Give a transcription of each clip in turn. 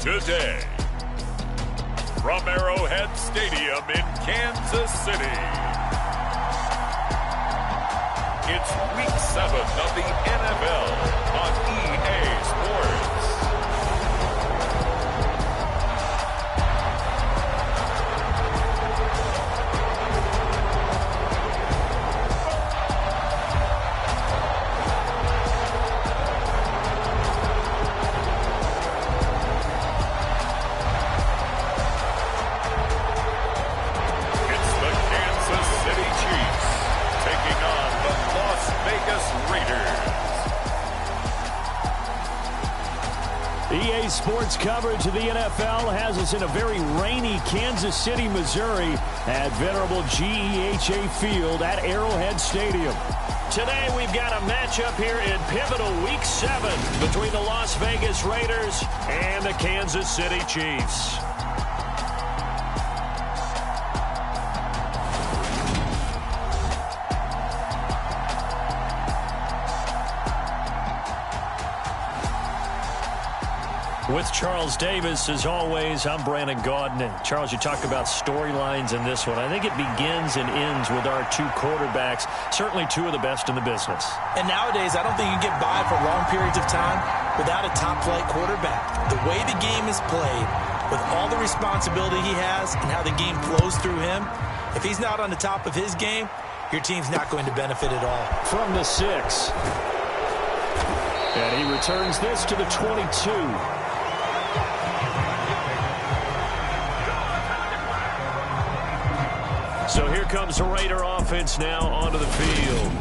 today. From Arrowhead Stadium in Kansas City, it's Week 7 of the NFL on EA Sports. EA Sports coverage of the NFL has us in a very rainy Kansas City, Missouri at venerable GEHA Field at Arrowhead Stadium. Today we've got a matchup here in pivotal Week 7 between the Las Vegas Raiders and the Kansas City Chiefs. With Charles Davis, as always, I'm Brandon Gaudin. And Charles, you talk about storylines in this one. I think it begins and ends with our two quarterbacks, certainly two of the best in the business. And nowadays, I don't think you can get by for long periods of time without a top-flight quarterback. The way the game is played, with all the responsibility he has and how the game flows through him, if he's not on the top of his game, your team's not going to benefit at all. From the 6. And he returns this to the 22. So here comes the Raider offense now onto the field.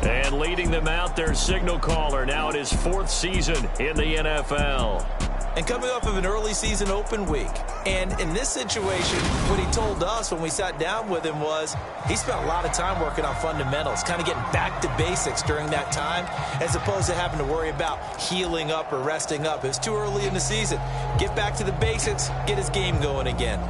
And leading them out, their signal caller, now in his 4th season in the NFL. And coming off of an early season open week. And in this situation, what he told us when we sat down with him was he spent a lot of time working on fundamentals, kind of getting back to basics during that time, as opposed to having to worry about healing up or resting up. It was too early in the season. Get back to the basics, get his game going again.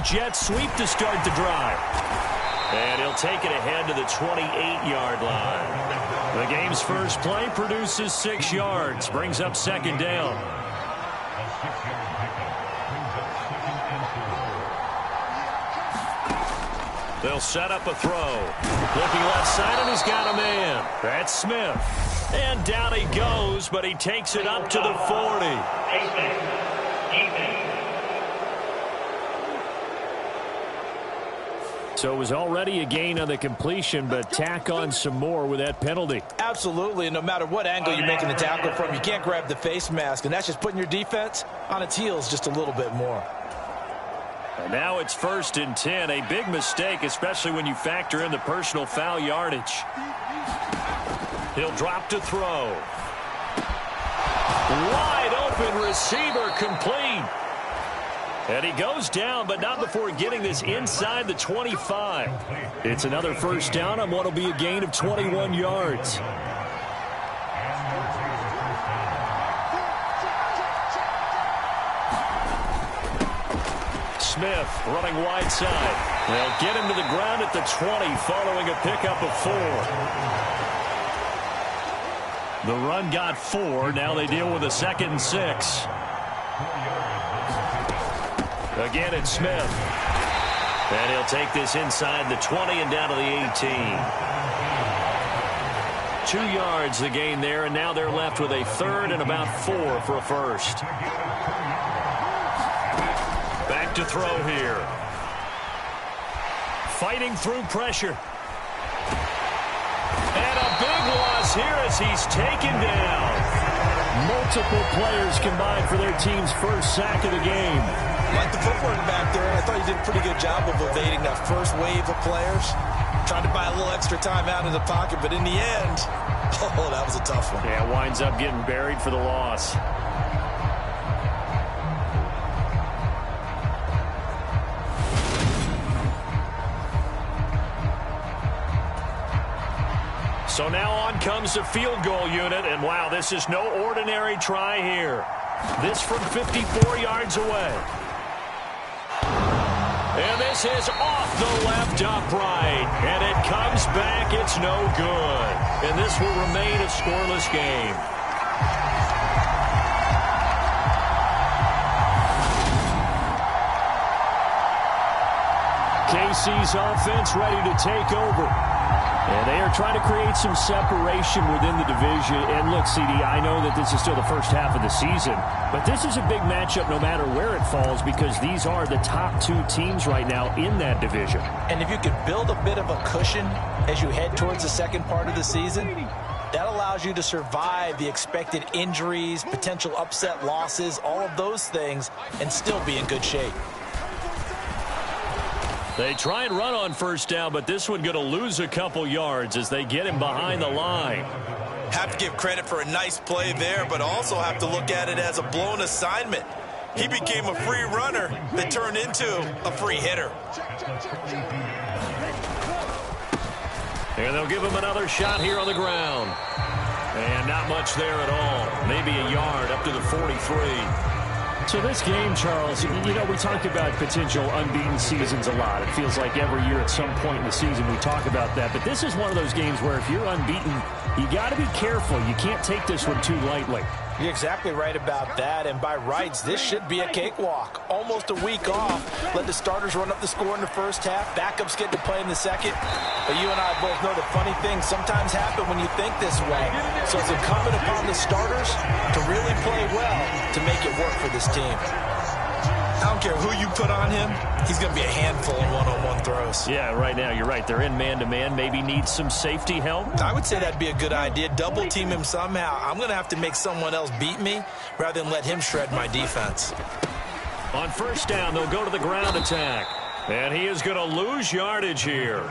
Jet sweep to start the drive. And he'll take it ahead to the 28-yard line. The game's first play produces 6 yards, brings up 2nd down. They'll set up a throw. Looking left side, and he's got a man. That's Smith. And down he goes, but he takes it up to the 40. So it was already a gain on the completion, but tack on some more with that penalty. Absolutely, and no matter what angle you're making the tackle from, you can't grab the face mask, and that's just putting your defense on its heels just a little bit more. And now it's 1st and 10, a big mistake, especially when you factor in the personal foul yardage. He'll drop to throw. Wide open receiver, complete. And he goes down, but not before getting this inside the 25. It's another 1st down on what will be a gain of 21 yards. Smith running wide side. They'll get him to the ground at the 20 following a pickup of 4. The run got 4. Now they deal with a 2nd and 6. Again, it's Smith. And he'll take this inside the 20 and down to the 18. 2 yards the gain there, and now they're left with a 3rd and about 4 for a 1st. Back to throw here. Fighting through pressure. And a big loss here as he's taken down. Multiple players combined for their team's 1st sack of the game. Like the footwork back there, and I thought he did a pretty good job of evading that first wave of players. Tried to buy a little extra time out of the pocket, but in the end, oh, that was a tough one. Yeah, winds up getting buried for the loss. So now on comes the field goal unit, and wow, this is no ordinary try here. This from 54 yards away. And this is off the left upright, and it comes back. It's no good. And this will remain a scoreless game. KC's offense ready to take over. And they are trying to create some separation within the division. And look, CD, I know that this is still the first half of the season, but this is a big matchup no matter where it falls because these are the top two teams right now in that division. And if you could build a bit of a cushion as you head towards the second part of the season, that allows you to survive the expected injuries, potential upset losses, all of those things, and still be in good shape. They try and run on first down, but this one going to lose a couple yards as they get him behind the line. Have to give credit for a nice play there, but also have to look at it as a blown assignment. He became a free runner that turned into a free hitter. And they'll give him another shot here on the ground. And not much there at all. Maybe a yard up to the 43. So this game, Charles, you know, we talk about potential unbeaten seasons a lot. It feels like every year at some point in the season we talk about that. But this is one of those games where if you're unbeaten, you got to be careful. You can't take this one too lightly. You're exactly right about that. And by rights, this should be a cakewalk. Almost a week off. Let the starters run up the score in the first half. Backups get to play in the second. But you and I both know the funny things sometimes happen when you think this way. So it's incumbent upon the starters to really play well to make it work for this team. I don't care who you put on him. He's going to be a handful in one-on-one throws. Yeah, right now, you're right. They're in man-to-man. Maybe needs some safety help. I would say that'd be a good idea. Double team him somehow. I'm going to have to make someone else beat me rather than let him shred my defense. On first down, they'll go to the ground attack. And he is going to lose yardage here.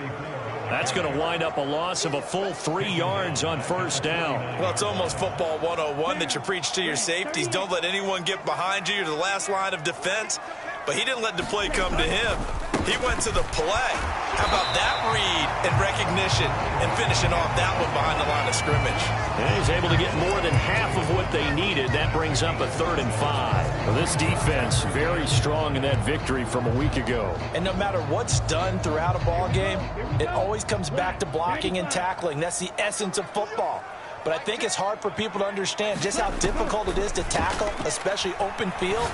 That's going to wind up a loss of a full 3 yards on first down. Well, it's almost football 101 that you preach to your safeties. Don't let anyone get behind you. You're the last line of defense. But he didn't let the play come to him. He went to the play. How about that read and recognition and finishing off that one behind the line of scrimmage? And he's able to get more than half of what they needed. That brings up a 3rd and 5. Well, this defense very strong in that victory from a week ago. And no matter what's done throughout a ball game, it always comes back to blocking and tackling. That's the essence of football. But I think it's hard for people to understand just how difficult it is to tackle, especially open field.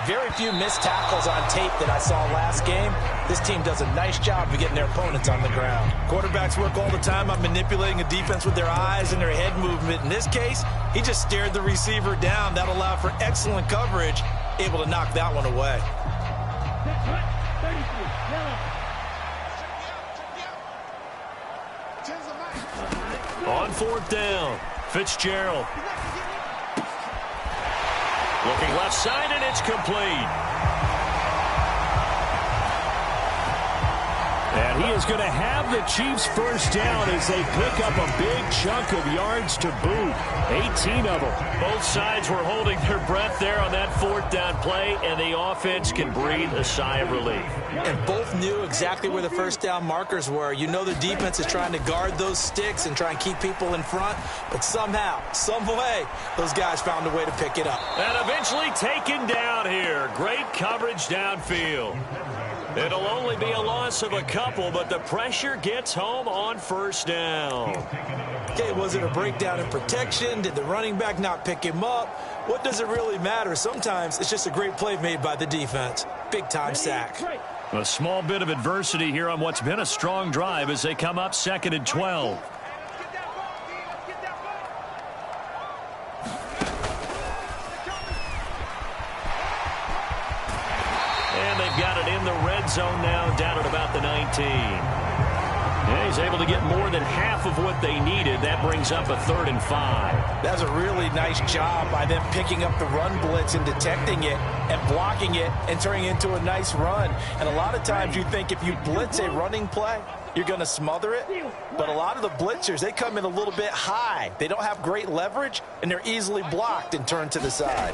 Very few missed tackles on tape that I saw last game. This team does a nice job of getting their opponents on the ground. Quarterbacks work all the time on manipulating a defense with their eyes and their head movement. In this case, he just stared the receiver down. That allowed for excellent coverage, able to knock that one away. On 4th down, Fitzgerald. Looking left side, and it's complete. And he is going to have the Chiefs first down as they pick up a big chunk of yards to boot. 18 of them. Both sides were holding their breath there on that 4th down play, and the offense can breathe a sigh of relief. And both knew exactly where the first down markers were. You know the defense is trying to guard those sticks and try and keep people in front, but somehow, some way, those guys found a way to pick it up. And eventually taken down here. Great coverage downfield. It'll only be a loss of a couple, but the pressure gets home on first down. Okay, was it a breakdown in protection? Did the running back not pick him up? What does it really matter? Sometimes it's just a great play made by the defense. Big-time sack. A small bit of adversity here on what's been a strong drive as they come up 2nd and 12. And they've got it in the red zone now, down at about the 19. Yeah, he's able to get more than half of what they needed. That brings up a 3rd and 5. That's a really nice job by them picking up the run blitz and detecting it and blocking it and turning it into a nice run. And a lot of times you think if you blitz a running play, you're going to smother it. But a lot of the blitzers, they come in a little bit high. They don't have great leverage, and they're easily blocked and turned to the side.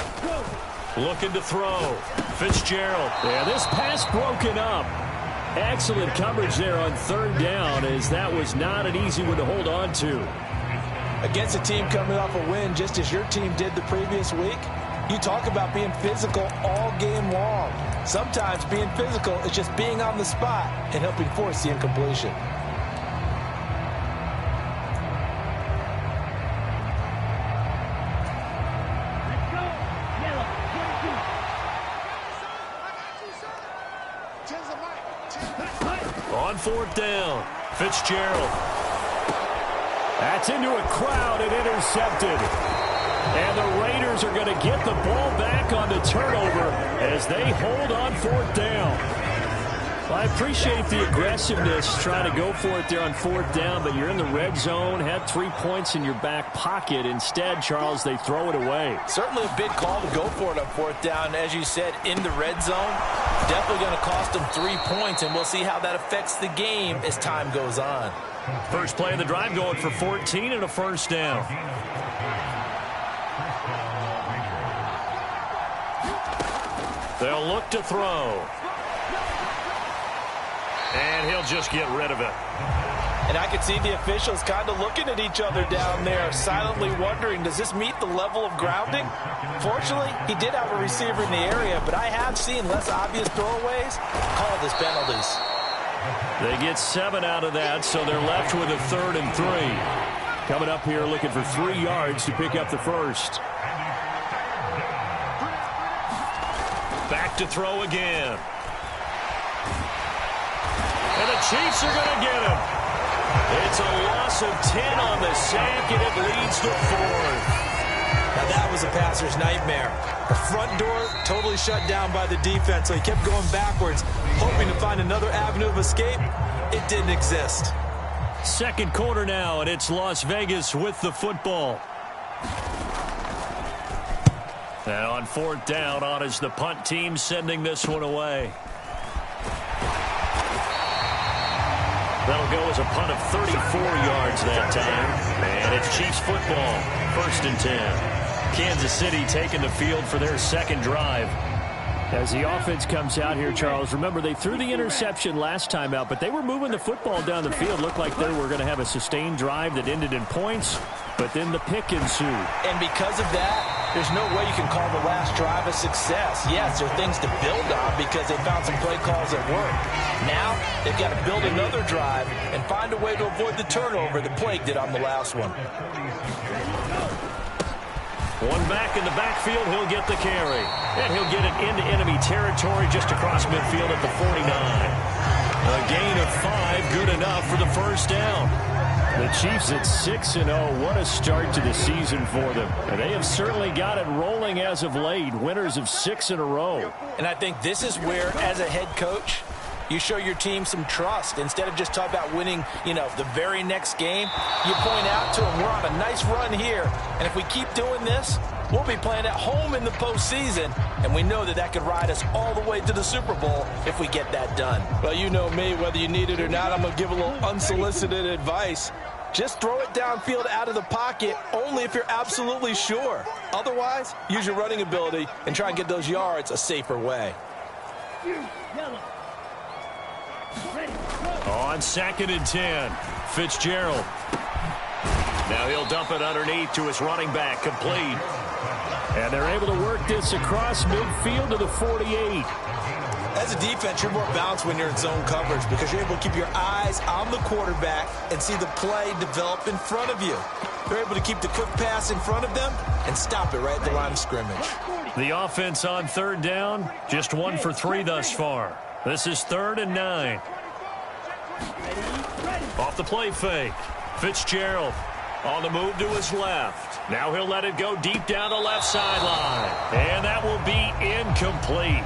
Looking to throw. Fitzgerald. Yeah, this pass broken up. Excellent coverage there on third down, as that was not an easy one to hold on to. Against a team coming off a win, just as your team did the previous week, you talk about being physical all game long. Sometimes being physical is just being on the spot and helping force the incompletion. On fourth down, Fitzgerald. That's into a crowd and intercepted. And the Raiders are going to get the ball back on the turnover as they hold on fourth down. Well, I appreciate the aggressiveness trying to go for it there on fourth down, but you're in the red zone, had 3 points in your back pocket. Instead, Charles, they throw it away. Certainly a big call to go for it on fourth down. As you said, in the red zone, definitely going to cost them 3 points, and we'll see how that affects the game as time goes on. First play of the drive going for 14 and a first down. They'll look to throw. And he'll just get rid of it. And I could see the officials kind of looking at each other down there, silently wondering, does this meet the level of grounding? Fortunately, he did have a receiver in the area, but I have seen less obvious throwaways called as penalties. They get 7 out of that, so they're left with a 3rd and 3. Coming up here looking for 3 yards to pick up the first. Back to throw again. And the Chiefs are going to get him. It's a loss of 10 on the sack, and it leads to 4th. Now that was a passer's nightmare. The front door totally shut down by the defense, so he kept going backwards, hoping to find another avenue of escape. It didn't exist. Second quarter now, and it's Las Vegas with the football. And on fourth down, on is the punt team sending this one away. That'll go as a punt of 34 yards that time. And it's Chiefs football, 1st and 10. Kansas City taking the field for their second drive. As the offense comes out here, Charles, remember they threw the interception last time out, but they were moving the football down the field. Looked like they were going to have a sustained drive that ended in points, but then the pick ensued. And because of that, there's no way you can call the last drive a success. Yes, there are things to build on because they found some play calls that work. Now, they've got to build another drive and find a way to avoid the turnover that plagued it on the last one. One back in the backfield, he'll get the carry. And he'll get it into enemy territory just across midfield at the 49. A gain of 5, good enough for the first down. The Chiefs at 6-0. What a start to the season for them. And they have certainly got it rolling as of late. Winners of 6 in a row. And I think this is where, as a head coach, you show your team some trust. Instead of just talking about winning, the very next game, you point out to them, we're on a nice run here. And if we keep doing this, we'll be playing at home in the postseason. And we know that that could ride us all the way to the Super Bowl if we get that done. Well, you know me, whether you need it or not, I'm going to give a little unsolicited advice. Just throw it downfield out of the pocket only if you're absolutely sure. Otherwise, use your running ability and try and get those yards a safer way. On 2nd and 10, Fitzgerald. Now he'll dump it underneath to his running back, complete. And they're able to work this across midfield to the 48. As a defense, you're more balanced when you're in zone coverage because you're able to keep your eyes on the quarterback and see the play develop in front of you. They're able to keep the quick pass in front of them and stop it right at the line of scrimmage. The offense on 3rd down, just 1 for 3 thus far. This is 3rd and 9. Off the play fake. Fitzgerald on the move to his left. Now he'll let it go deep down the left sideline. And that will be incomplete.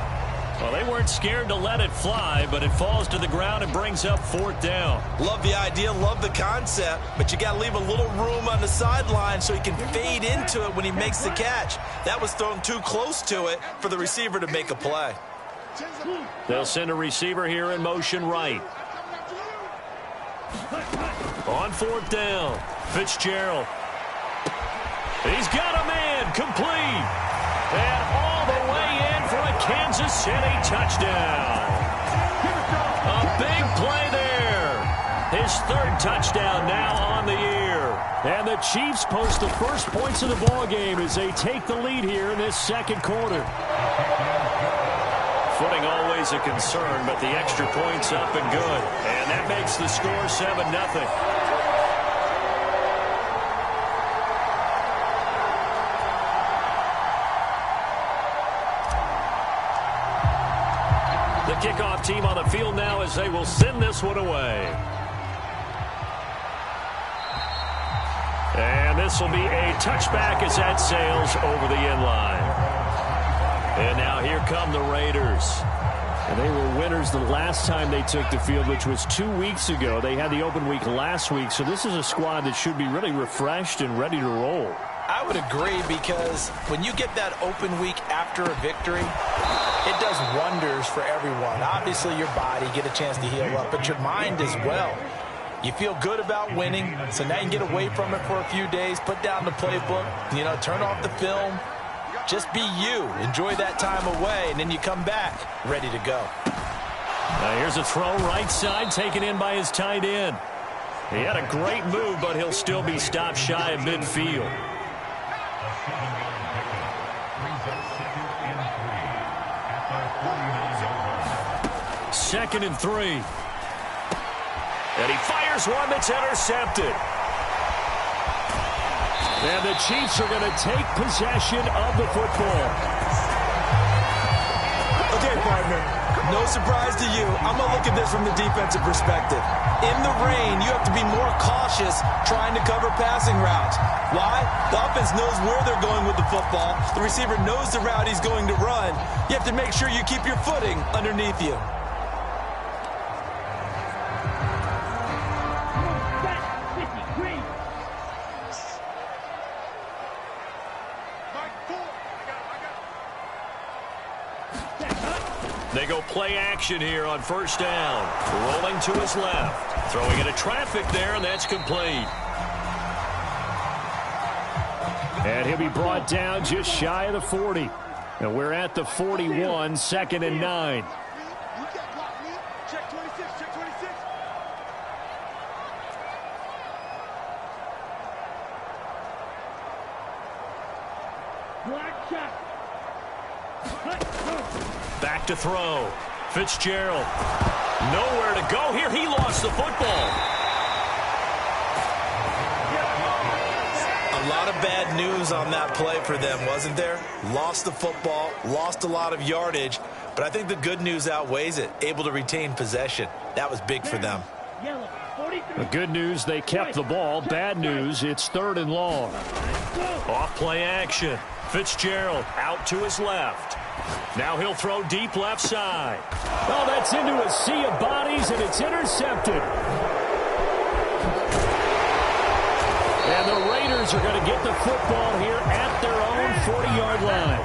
Well, they weren't scared to let it fly, but it falls to the ground and brings up 4th down. Love the idea, love the concept, but you got to leave a little room on the sideline so he can fade into it when he makes the catch. That was thrown too close to it for the receiver to make a play. They'll send a receiver here in motion right. On 4th down, Fitzgerald. He's got a man, complete. And all the way in for a Kansas City touchdown. A Big play there. His third touchdown now on the year. And the Chiefs post the first points of the ball game as they take the lead here in this second quarter. Footing always a concern, but the extra point's up and good. And that makes the score 7-0. The kickoff team on the field now as they will send this one away. And this will be a touchback as that sails over the end line. And now here come the Raiders. And they were winners the last time they took the field, which was 2 weeks ago. They had the open week last week, so this is a squad that should be really refreshed and ready to roll. I would agree, because when you get that open week after a victory, it does wonders for everyone. Obviously, your body, get a chance to heal up, but your mind as well. You feel good about winning, so now you can get away from it for a few days, put down the playbook, turn off the film. Just be you. Enjoy that time away, and then you come back ready to go. Now here's a throw right side, taken in by his tight end. He had a great move, but he'll still be stopped shy of midfield. Second and 3. And he fires one that's intercepted. And the Chiefs are going to take possession of the football. Okay, partner, no surprise to you. I'm going to look at this from the defensive perspective. In the rain, you have to be more cautious trying to cover passing routes. Why? The offense knows where they're going with the football. The receiver knows the route he's going to run. You have to make sure you keep your footing underneath you. They go play action here on first down. Rolling to his left. Throwing into traffic there, and that's complete. And he'll be brought down just shy of the 40. And we're at the 41, 2nd and 9. Check 26, check 26. Black check. Back to throw. Fitzgerald. Nowhere to go here. He lost the football. A lot of bad news on that play for them, wasn't there? Lost the football, lost a lot of yardage, but I think the good news outweighs it. Able to retain possession. That was big for them. The good news, they kept the ball. Bad news, it's 3rd and long. Off play action. Fitzgerald out to his left. Now he'll throw deep left side. Oh, that's into a sea of bodies, and it's intercepted. And the Raiders are going to get the football here at their own 40-yard line.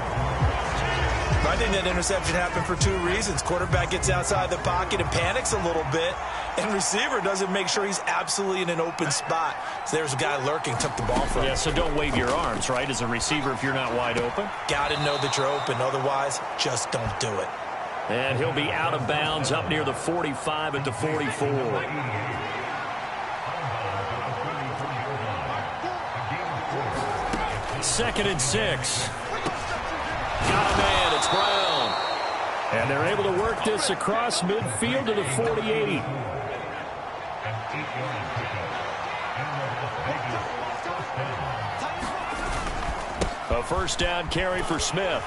I think that interception happened for 2 reasons. Quarterback gets outside the pocket and panics a little bit, and receiver doesn't make sure he's absolutely in an open spot. So there's a guy lurking, took the ball from him. Yeah, so don't wave your arms, right, as a receiver if you're not wide open. Got to know that you're open. Otherwise, just don't do it. And he'll be out of bounds up near the 45 at the 44. Second and 6. Got a man. It's Brown. And they're able to work this across midfield to the 48. A first down carry for Smith.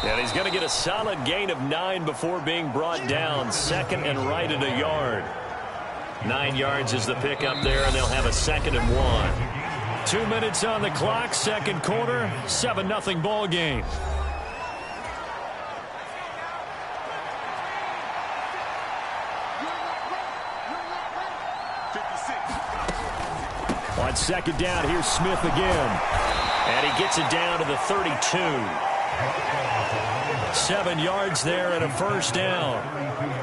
And he's going to get a solid gain of 9 before being brought down. 2nd and right at a yard. 9 yards is the pickup there, and they'll have a 2nd and 1. 2 minutes on the clock, second quarter, 7-0 ball game. On second down, here's Smith again. And he gets it down to the 32. 7 yards there and a first down.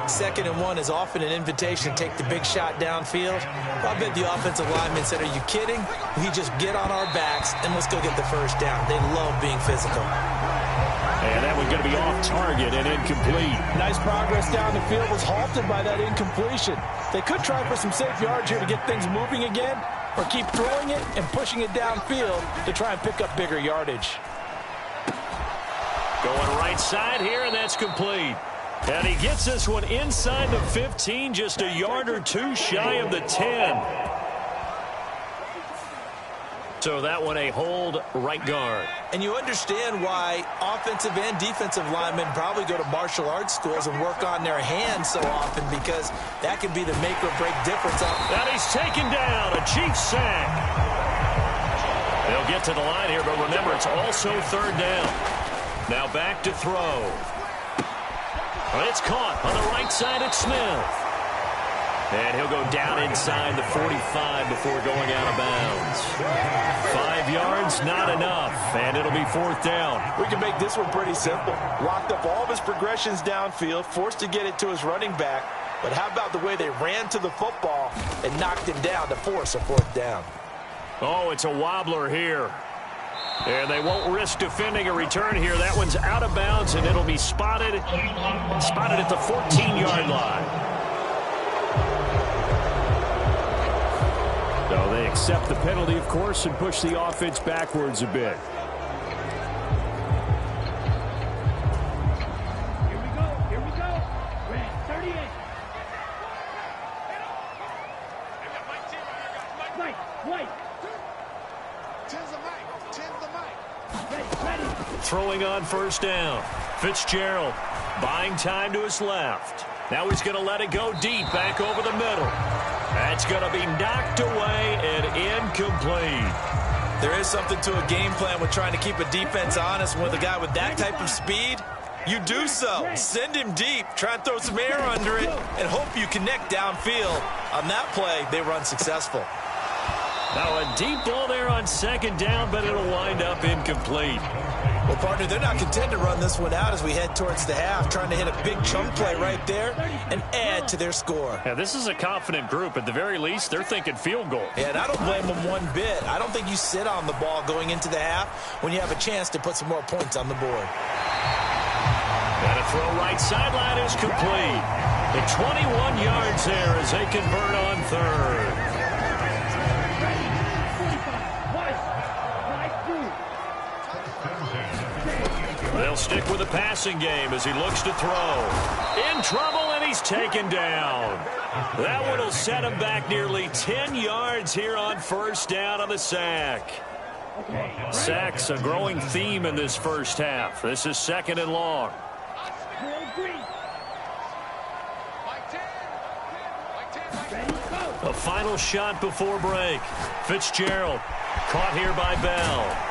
2nd and 1 is often an invitation to take the big shot downfield. I bet the offensive lineman said, are you kidding? We just get on our backs and let's go get the first down. They love being physical. And And that one's going to be off target and incomplete. Nice progress down the field, was halted by that incompletion. They could try for some safe yards here to get things moving again, or keep throwing it and pushing it downfield to try and pick up bigger yardage. Going right side here, and that's complete. And he gets this one inside the 15, just a yard or two shy of the 10. So that one a hold right guard. And you understand why offensive and defensive linemen probably go to martial arts schools and work on their hands so often, because that can be the make or break difference. And he's taken down, a Chiefs sack. They'll get to the line here, but remember, it's also third down. Now back to throw. It's caught on the right side at Smith. And he'll go down inside the 45 before going out of bounds. 5 yards, not enough, and it'll be fourth down. We can make this one pretty simple. Locked up all of his progressions downfield, forced to get it to his running back. But how about the way they ran to the football and knocked him down to force a fourth down? Oh, it's a wobbler here. And they won't risk defending a return here. That one's out of bounds, and it'll be spotted at the 14-yard line. So they accept the penalty, of course, and push the offense backwards a bit. Here we go. Red 38. White. Tens the mic. Ready. Throwing on first down. Fitzgerald buying time to his left. Now he's going to let it go deep back over the middle. That's going to be knocked away and incomplete. There is something to a game plan with trying to keep a defense honest. With a guy with that type of speed, you do so. Send him deep, try and throw some air under it, and hope you connect downfield. On that play, they run successful. Now a deep ball there on second down, but it'll wind up incomplete. Well, partner, they're not content to run this one out as we head towards the half, trying to hit a big chunk play right there and add to their score. Yeah, this is a confident group. At the very least, they're thinking field goal. Yeah, and I don't blame them one bit. I don't think you sit on the ball going into the half when you have a chance to put some more points on the board. And a throw right sideline is complete. The 21 yards there as they convert on third. They'll stick with the passing game as he looks to throw. In trouble, and he's taken down. That one will set him back nearly 10 yards here on first down on the sack. Sacks a growing theme in this first half. This is second and long. A final shot before break. Fitzgerald caught here by Bell.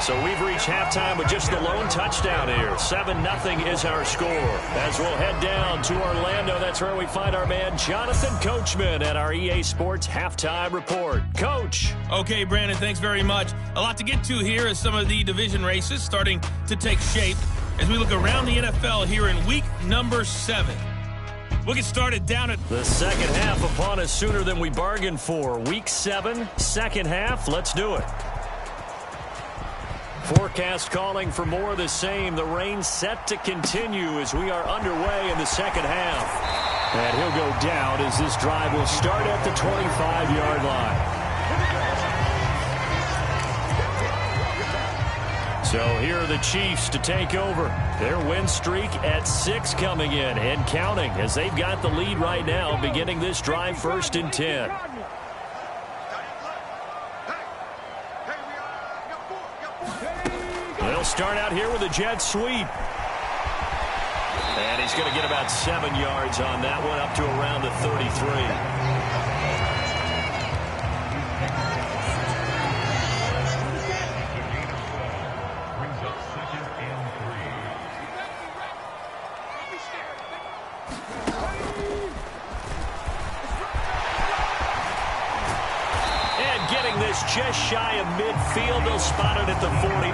So we've reached halftime with just the lone touchdown here. 7-0 is our score. As we'll head down to Orlando, that's where we find our man Jonathan Coachman at our EA Sports Halftime Report. Coach. Okay, Brandon, thanks very much. A lot to get to here as some of the division races starting to take shape as we look around the NFL here in week number 7. We'll get started down at the second half upon us sooner than we bargained for. Week 7, second half. Let's do it. Forecast calling for more of the same. The rain set to continue as we are underway in the second half. And he'll go down as this drive will start at the 25-yard line. So here are the Chiefs to take over. Their win streak at 6 coming in and counting as they've got the lead right now, beginning this drive 1st and 10. They'll start out here with a jet sweep. And he's going to get about 7 yards on that one, up to around the 33. Just shy of midfield. They'll spot it at the 49.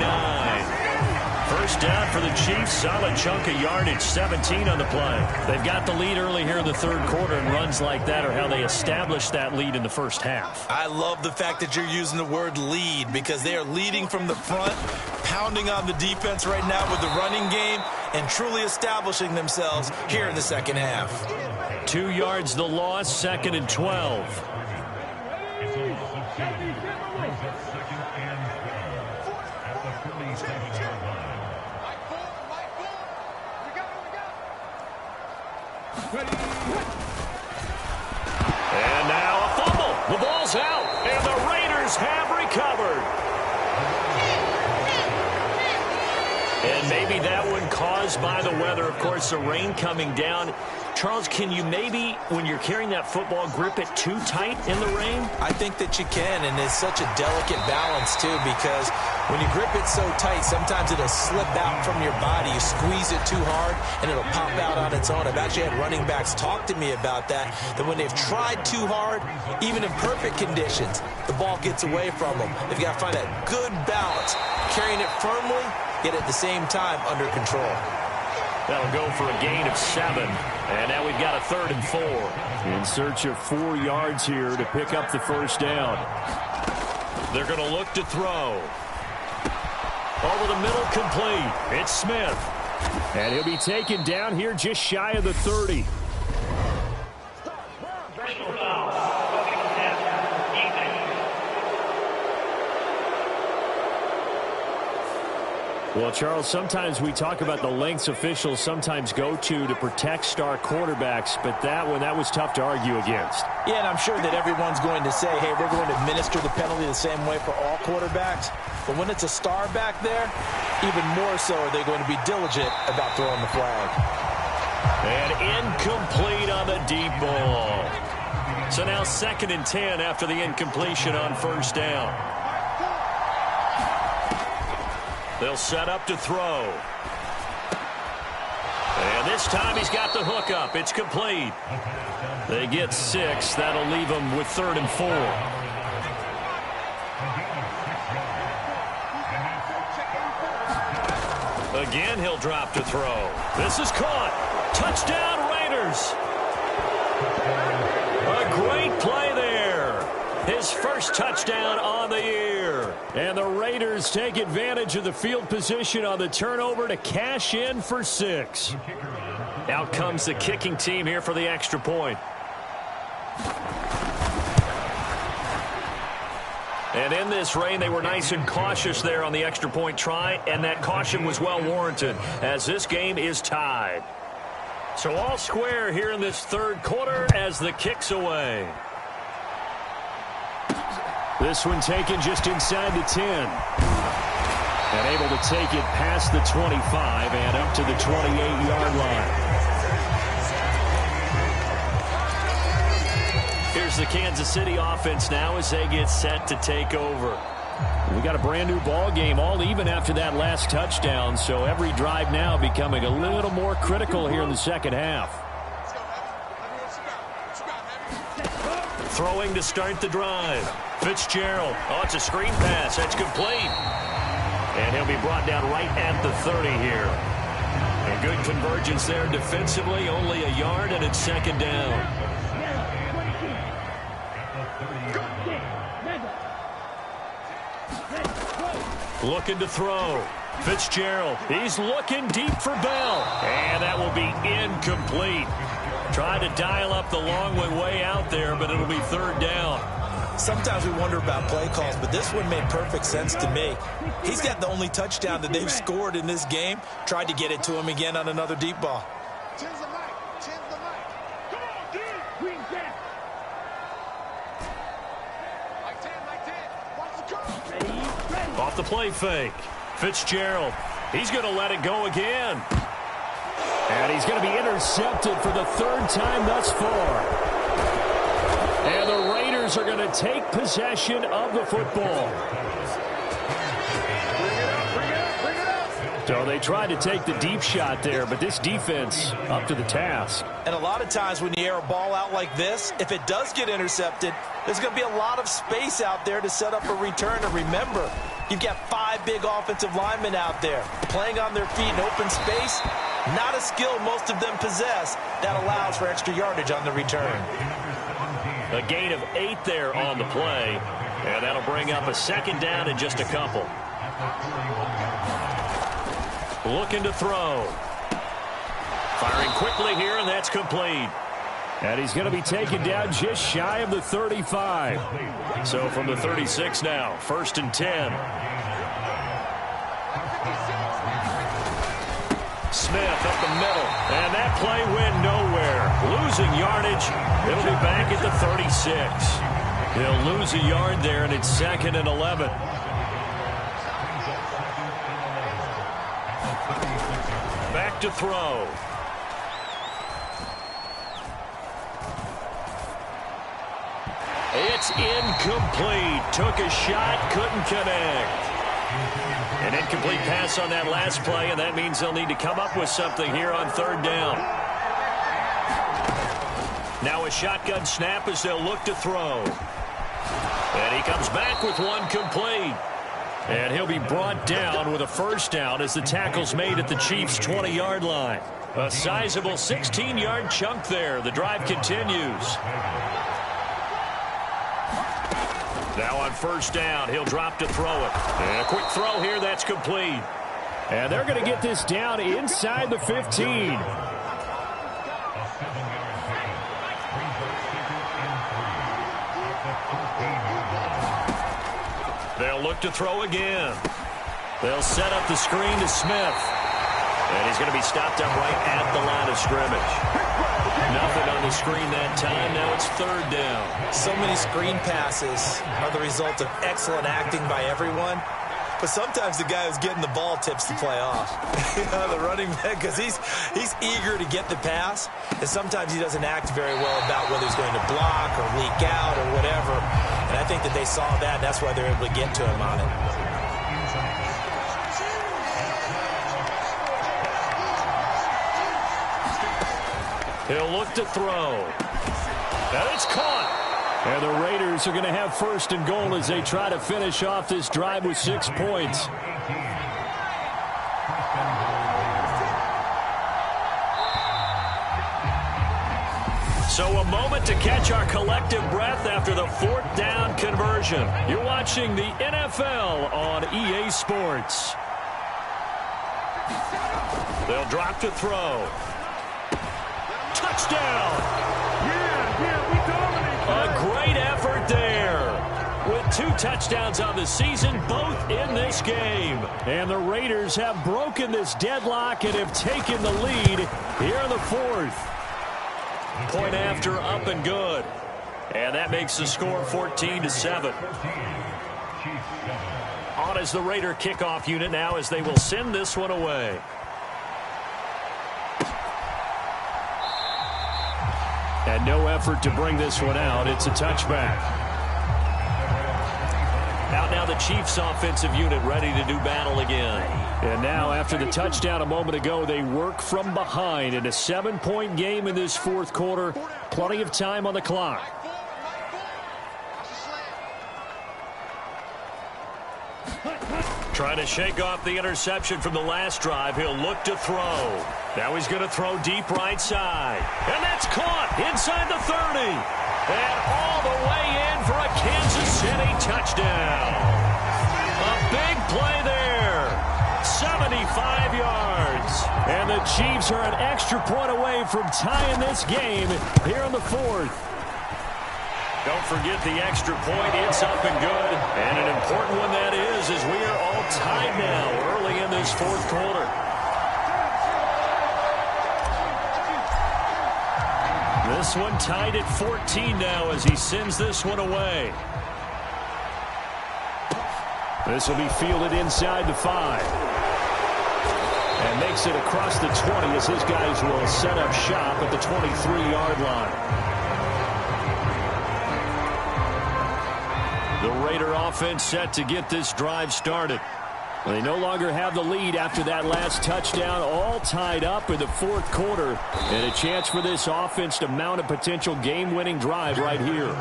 First down for the Chiefs. Solid chunk of yardage, 17 on the play. They've got the lead early here in the third quarter, and runs like that are how they establish that lead in the first half. I love the fact that you're using the word lead because they are leading from the front, pounding on the defense right now with the running game, and truly establishing themselves here in the second half. 2 yards the loss, 2nd and 12. And now a fumble. The ball's out, and the Raiders have recovered. And maybe that one caused by the weather. Of course, the rain coming down. Charles, can you maybe, when you're carrying that football, grip it too tight in the rain? I think that you can, and it's such a delicate balance, too, because when you grip it so tight, sometimes it'll slip out from your body. You squeeze it too hard, and it'll pop out on its own. I've actually had running backs talk to me about that when they've tried too hard, even in perfect conditions, the ball gets away from them. They've got to find that good balance, carrying it firmly, yet at the same time under control. That'll go for a gain of 7. And now we've got a 3rd and 4. In search of 4 yards here to pick up the first down. They're going to look to throw. Over the middle, complete. It's Smith. And he'll be taken down here just shy of the 30. Well, Charles, sometimes we talk about the lengths officials sometimes go to protect star quarterbacks, but that was tough to argue against. Yeah, and I'm sure that everyone's going to say, hey, we're going to administer the penalty the same way for all quarterbacks. But when it's a star back there, even more so are they going to be diligent about throwing the flag. And incomplete on the deep ball. So now 2nd and 10 after the incompletion on first down. They'll set up to throw. And this time he's got the hook up. It's complete. They get 6. That'll leave them with 3rd and 4. Again, he'll drop to throw. This is caught. Touchdown, Raiders. A great play there. His first touchdown on the year. And the Raiders take advantage of the field position on the turnover to cash in for 6. Out comes the kicking team here for the extra point. And in this rain, they were nice and cautious there on the extra point try, and that caution was well warranted as this game is tied. So all square here in this third quarter as the kick's away. This one taken just inside the 10. And able to take it past the 25 and up to the 28-yard line. Here's the Kansas City offense now as they get set to take over. We got a brand new ball game, all even after that last touchdown, so every drive now becoming a little more critical here in the second half. Throwing to start the drive. Fitzgerald. Oh, it's a screen pass. That's complete. And he'll be brought down right at the 30 here. A good convergence there defensively, only a yard, and it's 2nd down. Looking to throw. Fitzgerald. He's looking deep for Bell. And that will be incomplete. Tried to dial up the long way out there, but it'll be 3rd down. Sometimes we wonder about play calls, but this one made perfect sense to me. He's got the only touchdown that they've scored in this game. Tried to get it to him again on another deep ball. Off the play fake. Fitzgerald. He's going to let it go again. And he's going to be intercepted for the 3rd time thus far. And the Raiders are going to take possession of the football. So they tried to take the deep shot there, but this defense up to the task. And a lot of times when you air a ball out like this, if it does get intercepted, there's going to be a lot of space out there to set up a return. And remember, You've got 5 big offensive linemen out there playing on their feet in open space. Not a skill most of them possess that allows for extra yardage on the return. A gain of 8 there on the play, and that'll bring up a second down in just a couple. Looking to throw. Firing quickly here, and that's complete. And he's going to be taken down just shy of the 35. So from the 36 now, 1st and 10. Smith up the middle, and that play went nowhere. Losing yardage, it'll be back at the 36. He'll lose a yard there, and it's 2nd and 11. Back to throw. It's incomplete. Took a shot, couldn't connect. An incomplete pass on that last play, and that means they'll need to come up with something here on 3rd down. Now a shotgun snap as they'll look to throw. And he comes back with one complete. And he'll be brought down with a 1st down as the tackle's made at the Chiefs' 20-yard line. A sizable 16-yard chunk there. The drive continues. Now on 1st down, he'll drop to throw it. And a quick throw here, that's complete. And they're going to get this down inside the 15. They'll look to throw again. They'll set up the screen to Smith. And he's going to be stopped up right at the line of scrimmage. Nothing on the screen that time. Now it's 3rd down. So many screen passes are the result of excellent acting by everyone. But sometimes the guy who's getting the ball tips the play off. The running back, because he's eager to get the pass. And sometimes he doesn't act very well about whether he's going to block or leak out or whatever. And I think that they saw that, and that's why they're able to get to him on it. He'll look to throw. And it's caught. And the Raiders are going to have 1st and goal as they try to finish off this drive with 6 points. So a moment to catch our collective breath after the 4th down conversion. You're watching the NFL on EA Sports. They'll drop to throw. Touchdown! A great effort there. With 2 touchdowns on the season, both in this game. And the Raiders have broken this deadlock and have taken the lead here in the 4th. Point after, up and good. And that makes the score 14-7. On is the Raider kickoff unit now as they will send this one away. And no effort to bring this one out. It's a touchback. Out now the Chiefs offensive unit ready to do battle again. And now after the touchdown a moment ago, they work from behind in a 7-point game in this 4th quarter. Plenty of time on the clock. Trying to shake off the interception from the last drive. He'll look to throw. Now he's going to throw deep right side. And that's caught inside the 30. And all the way in for a Kansas City touchdown. A big play there. 75 yards. And the Chiefs are an extra point away from tying this game here in the 4th. Don't forget the extra point. It's up and good. And an important one that is, as we are all tied now early in this 4th quarter. This one tied at 14 now as he sends this one away. This will be fielded inside the 5. And makes it across the 20 as his guys will set up shop at the 23-yard line. The Raider offense set to get this drive started. They no longer have the lead after that last touchdown, all tied up in the 4th quarter. And a chance for this offense to mount a potential game-winning drive right here.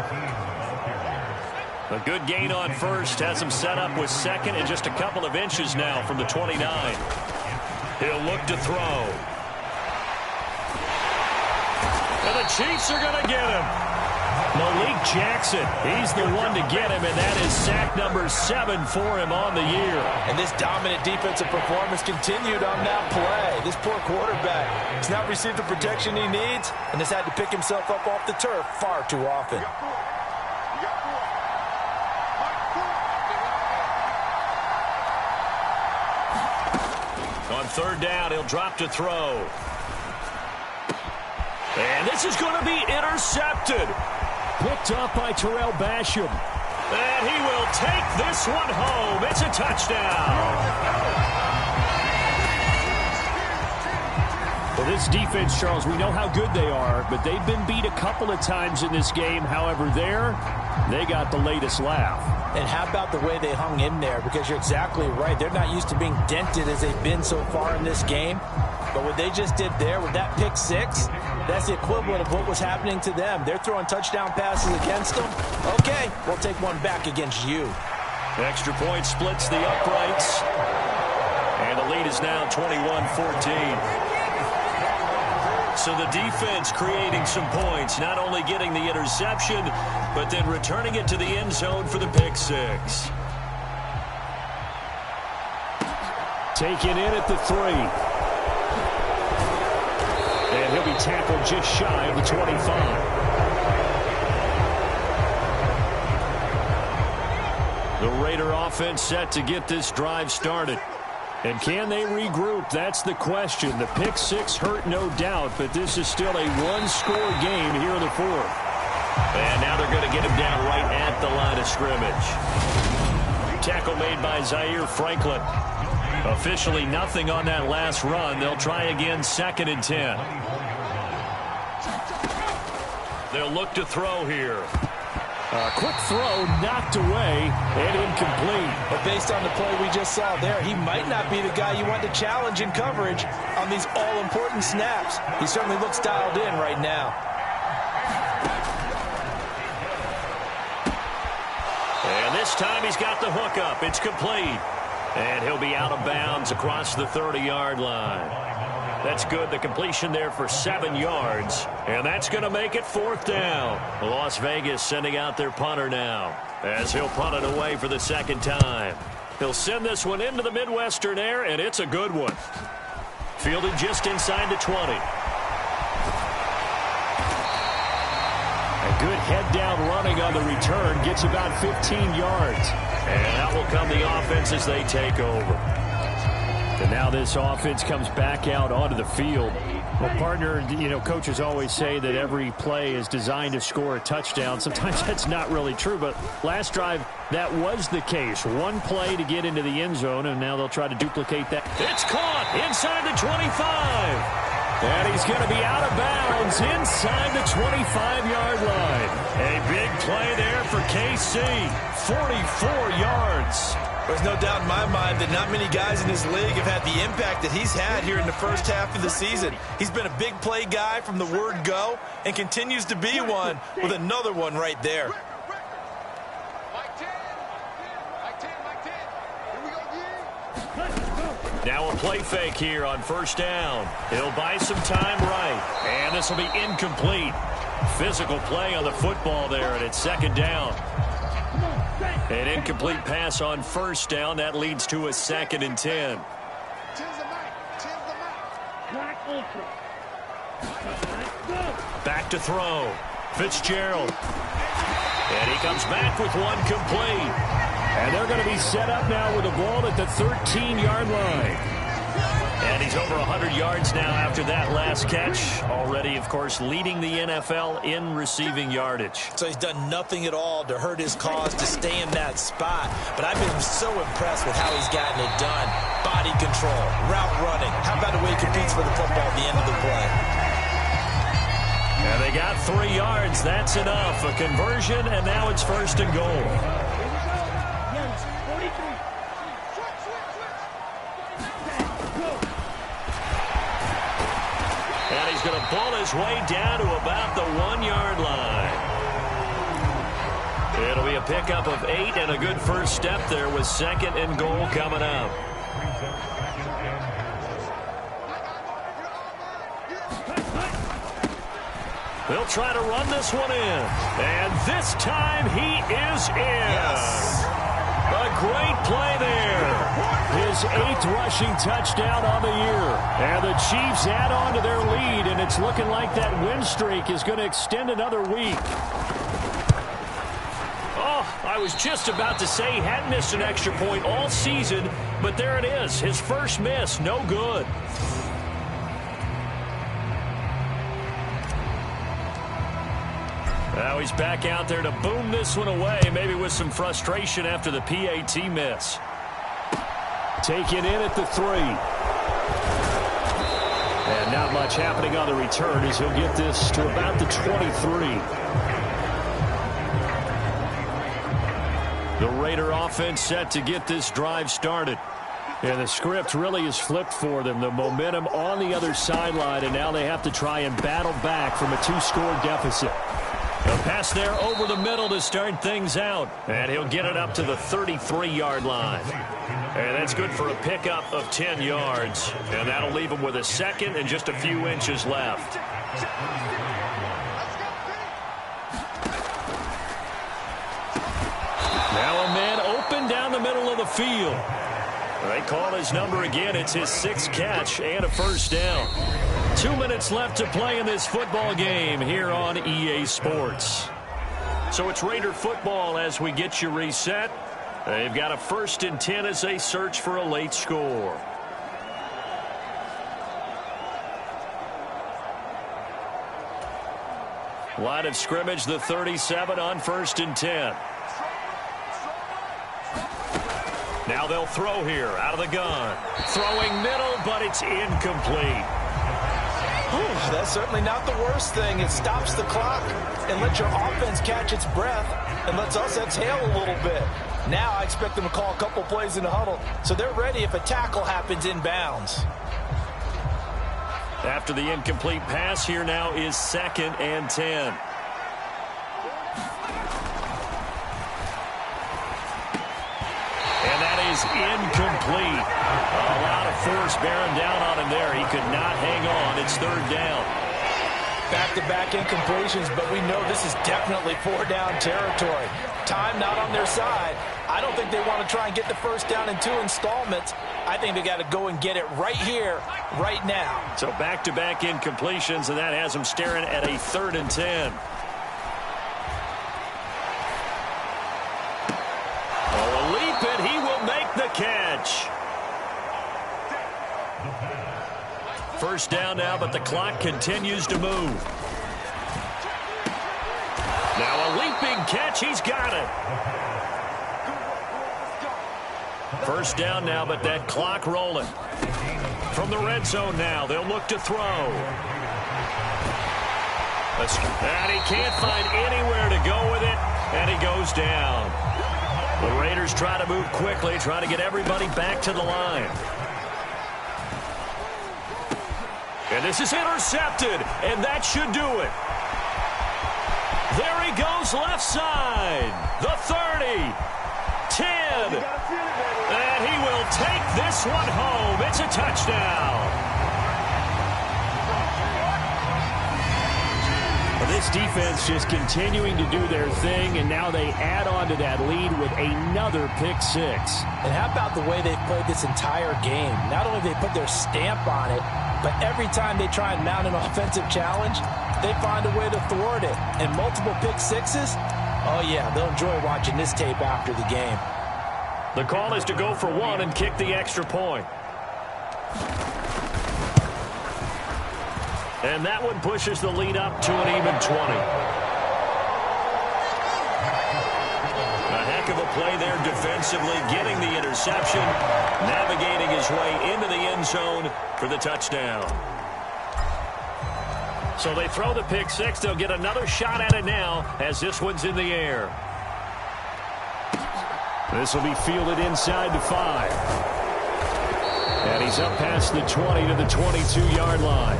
A good gain on first has him set up with second and just a couple of inches now from the 29. He'll look to throw. And the Chiefs are going to get him. Malik Jackson, he's the one to get him, and that is sack number 7 for him on the year. And this dominant defensive performance continued on that play. This poor quarterback has not received the protection he needs and has had to pick himself up off the turf far too often. On third down, he'll drop to throw. And this is going to be intercepted. Picked up by Terrell Basham. And he will take this one home. It's a touchdown. Well, this defense, Charles, we know how good they are, but they've been beat a couple of times in this game. However, they got the latest laugh. And how about the way they hung in there? Because you're exactly right. They're not used to being dented as they've been so far in this game. But what they just did there with that pick six, that's the equivalent of what was happening to them. They're throwing touchdown passes against them. Okay, we'll take one back against you. Extra point splits the uprights. And the lead is now 21-14. So the defense creating some points, not only getting the interception, but then returning it to the end zone for the pick six. Taken in at the 3. And he'll be tackled just shy of the 25. The Raider offense set to get this drive started. And can they regroup? That's the question. The pick six hurt, no doubt, but this is still a one-score game here in the fourth. And now they're going to get him down right at the line of scrimmage. Tackle made by Zaire Franklin. Officially nothing on that last run. They'll try again, 2nd and 10. They'll look to throw here. A quick throw knocked away and incomplete. But based on the play we just saw there, he might not be the guy you want to challenge in coverage on these all-important snaps. He certainly looks dialed in right now. And this time he's got the hook up. It's complete. And he'll be out of bounds across the 30-yard line. That's good. The completion there for 7 yards. And that's going to make it 4th down. Las Vegas sending out their punter now as he'll punt it away for the 2nd time. He'll send this one into the Midwestern air, and it's a good one. Fielded just inside the 20. A good head-down running on the return. Gets about 15 yards. And out will come the offense as they take over. And now this offense comes back out onto the field. Well, partner, coaches always say that every play is designed to score a touchdown. Sometimes that's not really true, but last drive, that was the case. One play to get into the end zone, and now they'll try to duplicate that. It's caught inside the 25. And he's going to be out of bounds inside the 25-yard line. A big play there for KC. 44 yards. There's no doubt in my mind that not many guys in this league have had the impact that he's had here in the first half of the season. He's been a big play guy from the word go and continues to be one with another one right there. Now a play fake here on 1st down. He'll buy some time right. And this will be incomplete. Physical play on the football there, and it's 2nd down. An incomplete pass on 1st down. That leads to a 2nd and 10. Back to throw. Fitzgerald. And he comes back with one complete. And they're going to be set up now with the ball at the 13-yard line. And he's over 100 yards now after that last catch. Already, of course, leading the NFL in receiving yardage. So he's done nothing at all to hurt his cause to stay in that spot. But I've been so impressed with how he's gotten it done. Body control, route running. How about the way he competes for the football at the end of the play? And they got 3 yards. That's enough. A conversion, and now it's 1st and goal. And he's going to pull his way down to about the 1-yard line. It'll be a pickup of 8 and a good first step there with 2nd and goal coming up. They'll try to run this one in. And this time he is in. Yes. A great play there. His 8th rushing touchdown on the year. And the Chiefs add on to their lead, and it's looking like that win streak is going to extend another week. Oh, I was just about to say he hadn't missed an extra point all season, but there it is. His first miss, no good. Now he's back out there to boom this one away, maybe with some frustration after the PAT miss. Taken in at the 3. And not much happening on the return as he'll get this to about the 23. The Raider offense set to get this drive started. And the script really is flipped for them. The momentum on the other sideline, and now they have to try and battle back from a 2-score deficit. A pass there over the middle to start things out. And he'll get it up to the 33-yard line. And that's good for a pickup of 10 yards. And that'll leave him with a 2nd and just a few inches left. Now a man open down the middle of the field. They call his number again. It's his 6th catch and a first down. 2 minutes left to play in this football game here on EA Sports. So it's Raider football as we get you reset. They've got a 1st and 10 as they search for a late score. Line of scrimmage, the 37 on 1st and 10. Now they'll throw here out of the gun. Throwing middle, but it's incomplete. That's certainly not the worst thing. It stops the clock and lets your offense catch its breath and lets us exhale a little bit. Now I expect them to call a couple plays in the huddle so they're ready if a tackle happens inbounds. After the incomplete pass, here now is 2nd and 10. And that is incomplete. A lot of force bearing down on him there. He could not hang on. It's 3rd down. Back-to-back incompletions, but we know this is definitely 4-down territory. Time not on their side. I don't think they want to try and get the first down in 2 installments. I think they got to go and get it right here, right now. So back-to-back incompletions, and that has them staring at a 3rd and 10. Oh, a leap, and he will make the catch. First down now, but the clock continues to move. Now a leaping catch. He's got it. First down now, but that clock rolling. From the red zone now, they'll look to throw. And he can't find anywhere to go with it, and he goes down. The Raiders try to move quickly, trying to get everybody back to the line. And this is intercepted, and that should do it. There he goes left side. The 30, 10, and he will take this one home. It's a touchdown. This defense just continuing to do their thing, and now they add on to that lead with another pick 6. And how about the way they've played this entire game? Not only have they put their stamp on it, but every time they try and mount an offensive challenge, they find a way to thwart it. And multiple pick 6s, oh yeah, they'll enjoy watching this tape after the game. The call is to go for 1 and kick the extra point. And that one pushes the lead up to an even 20. A heck of a play there defensively, getting the interception, navigating his way into the end zone for the touchdown. So they throw the pick 6. They'll get another shot at it now as this one's in the air. This will be fielded inside the 5. And he's up past the 20 to the 22-yard line.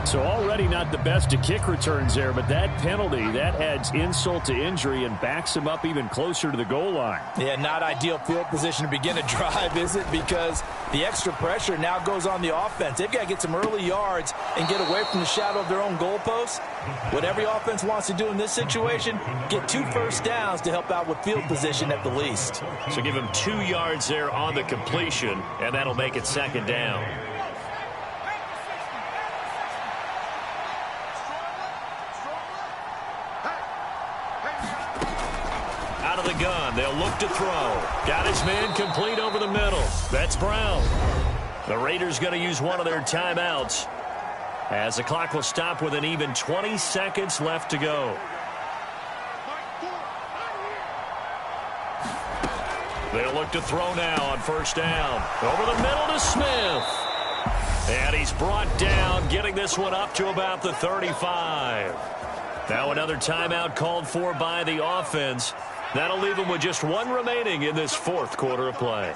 So already not the best of kick returns there, but that penalty, that adds insult to injury and backs him up even closer to the goal line. Yeah, not ideal field position to begin a drive, is it? Because the extra pressure now goes on the offense. They've got to get some early yards and get away from the shadow of their own goalposts. What every offense wants to do in this situation, get 2 first downs to help out with field position at the least. So give him 2 yards there on the completion, and that'll make it 2nd down. Out of the gun, they'll look to throw. Got his man complete over the middle. That's Brown. The Raiders going to use one of their timeouts, as the clock will stop with an even 20 seconds left to go. They'll look to throw now on 1st down. Over the middle to Smith. And he's brought down, getting this one up to about the 35. Now another timeout called for by the offense. That'll leave him with just 1 remaining in this 4th quarter of play.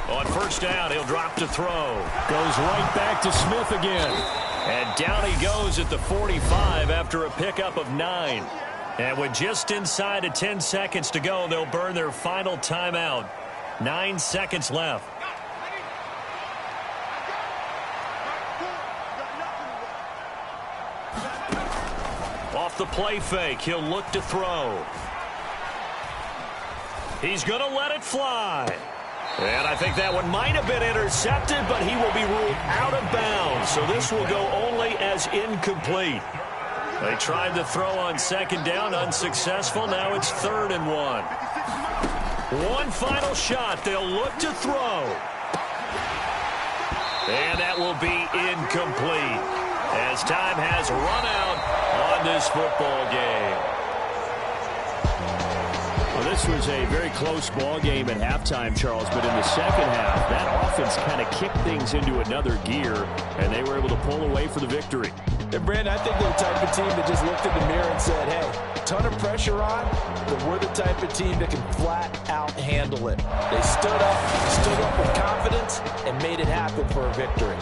On 1st down, he'll drop to throw. Goes right back to Smith again. And down he goes at the 45 after a pickup of 9. And with just inside of 10 seconds to go, they'll burn their final timeout. 9 seconds left. Off the play fake, he'll look to throw. He's going to let it fly. And I think that one might have been intercepted, but he will be ruled out of bounds. So this will go only as incomplete. They tried to throw on 2nd down, unsuccessful. Now it's 3rd and 1. One final shot. They'll look to throw. And that will be incomplete, as time has run out on this football game. Well, this was a very close ball game at halftime, Charles, but in the second half, that offense kind of kicked things into another gear, and they were able to pull away for the victory. And Brandon, I think they're the type of team that just looked in the mirror and said, hey, ton of pressure on, but we're the type of team that can flat out handle it. They stood up with confidence, and made it happen for a victory.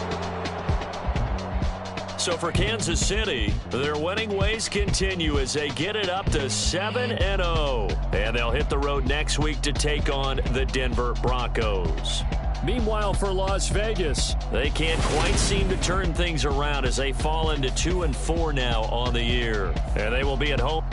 So for Kansas City, their winning ways continue as they get it up to 7-0. And they'll hit the road next week to take on the Denver Broncos. Meanwhile, for Las Vegas, they can't quite seem to turn things around as they fall into 2-4 now on the year. And they will be at home.